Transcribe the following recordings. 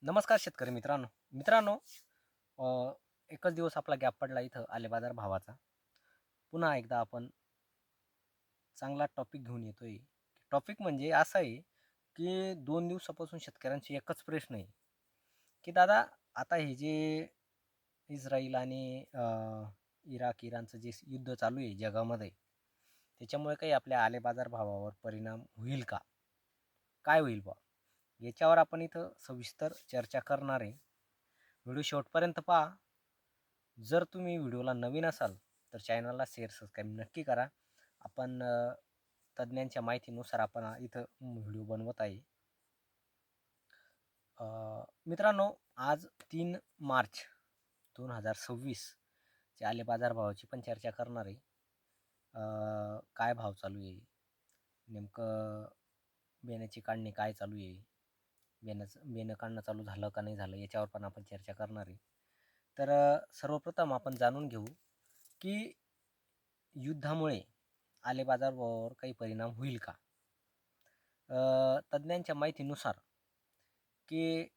नमस्कार शेतकरी मित्रांनो. मित्रांनो, अ, एकच दिवस आपला गॅप पडला इथं आले बाजार भावाचा. पुन्हा एकदा आपण चांगला टॉपिक घेऊन येतोय. टॉपिक म्हणजे असा आहे, की 2 दिवसापासून शेतकऱ्यांचे एकच प्रश्न आहे, की दादा आता हे जे इस्राईल आणि इराण-इराणचं जे युद्ध चालू आहे जगामध्ये, त्याच्यामुळे काही आपल्या आले बाजार भावावर परिणाम होईल का? काय होईल बुवा? याच्यावर आपण इथं सविस्तर चर्चा करणार आहे. व्हिडिओ शेवटपर्यंत पहा. जर तुम्ही व्हिडिओला नवीन असाल तर चॅनलला शेअर सबस्क्राईब नक्की करा. आपण तज्ज्ञांच्या माहितीनुसार आपण इथं व्हिडिओ बनवत आहे. मित्रांनो, आज 3 मार्च 2026 चे आले बाजारभावाची पण चर्चा करणार आहे. काय भाव चालू आहे, नेमकं बियाण्याची काढणी काय चालू आहे, बियाणं काढणं चालू झालं का नाही झालं याच्यावर पण आपण चर्चा करणार आहे. तर सर्वप्रथम आपण जाणून घेऊ की युद्धामुळे आले बाजारावर काही परिणाम होईल का? तज्ज्ञांच्या माहितीनुसार की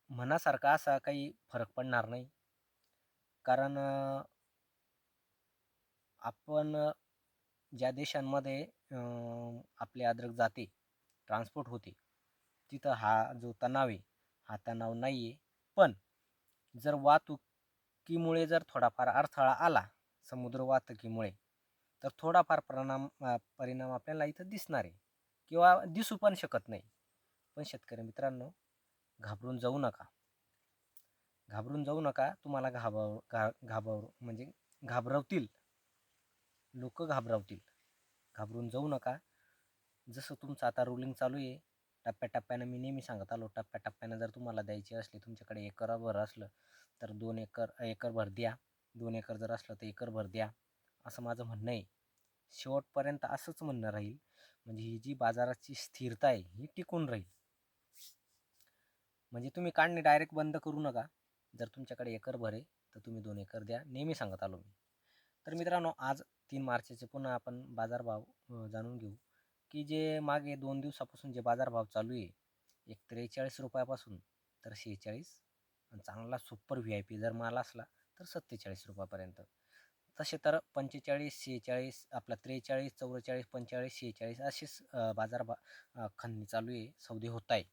मनासारखा असा काही फरक पडणार नाही. कारण आपण ज्या देशांमध्ये आपले अद्रक जाते, ट्रान्सपोर्ट होते, तिथं हा जो तणाव आहे, हा तणाव नाही आहे. पण जर वाहतुकीमुळे जर थोडाफार अडथळा आला, समुद्र वाहतुकीमुळे, तर थोडाफार परिणाम आपल्याला इथं दिसणार आहे किंवा दिसू पण शकत नाही. पण शेतकरी मित्रांनो, घाबरून जाऊ नका. घाबरून जाऊ नका. तुम्हाला म्हणजे घाबरवतील, लोक घाबरवतील. घाबरून जाऊ नका. जसं तुमचं आता रोलिंग चालू आहे, टप्प्याटप्प्यानं मी नेहमी सांगत आलो, टप्प्याटप्प्यानं जर तुम्हाला द्यायची असली, तुमच्याकडे एकरभर असलं तर 2 एकरभर द्या. 2 एकर जर असलं तर एकरभर द्या, असं माझं म्हणणं आहे. शेवटपर्यंत असंच म्हणणं राहील. म्हणजे ही जी बाजाराची स्थिरता आहे ही टिकून राहील. म्हणजे तुम्ही काढणे डायरेक्ट बंद करू नका. जर तुमच्याकडे एकरभर आहे तर तुम्ही 2 एकर द्या, नेहमी सांगत आलो मी. तर मित्रांनो, आज 3 मार्चचे पुन्हा आपण बाजारभाव जाणून घेऊ, की जे मागे 2 दिवसापासून जे बाजारभाव चालू आहे, एक 43 रुपयापासून तर 46, आणि चांगला सुपर VIP जर माल असला तर 47 रुपयापर्यंत. तसे तर 45, 46, आपला 43, 44, 45, 46 असेच खंदणी चालू आहे, सौदे होत आहे.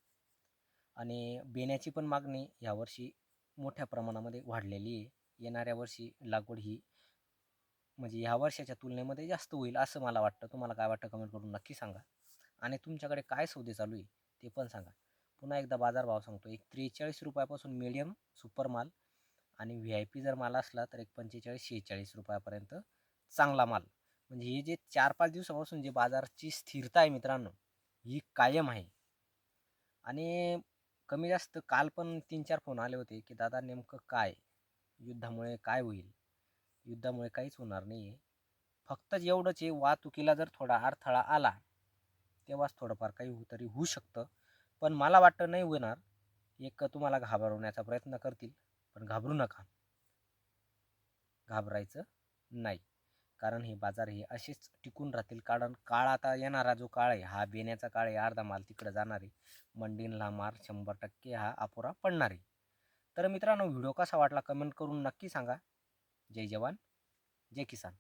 आणि बेण्याची पण मागणी यावर्षी मोठ्या प्रमाणामध्ये वाढलेली आहे. येणाऱ्या वर्षी लागवड ही म्हणजे ह्या वर्षाच्या तुलनेमध्ये जास्त होईल असं मला वाटतं. तुम्हाला काय वाटतं कमेंट करून नक्की सांगा. आणि तुमच्याकडे काय सौदे चालू आहे ते पण सांगा. पुन्हा एकदा बाजारभाव सांगतो, एक 43 रुपयापासून मीडियम सुपर माल आणि VIP जर माल असला तर एक 45-46 रुपयापर्यंत चांगला माल. म्हणजे हे जे 4-5 दिवसापासून जे बाजाराची स्थिरता आहे मित्रांनो, ही कायम आहे. आणि कमी जास्त काल पण 3-4 फोन आले होते, की दादा नेमकं काय? युद्धामुळे काय होईल? युद्धामुळे काहीच होणार नाही आहे. फक्त एवढंच आहे, वाहतुकीला जर थोडा अडथळा आला, तेव्हाच थोडंफार काही तरी होऊ शकतं. पण मला वाटतं नाही होणार. एक तुम्हाला घाबरवण्याचा प्रयत्न करतील, पण घाबरू नका. घाबरायचं नाही. कारण हे बाजार हे असेच टिकून राहतील. कारण काळ आता येणारा जो काळ आहे हा बेण्याचा काळ आहे. अर्धा माल तिकडं जाणार आहे. मंडींला मार 100% हा अपुरा पडणार आहे. तर मित्रांनो, व्हिडिओ कसा वाटला कमेंट करून नक्की सांगा. जय जवान, जय किसान.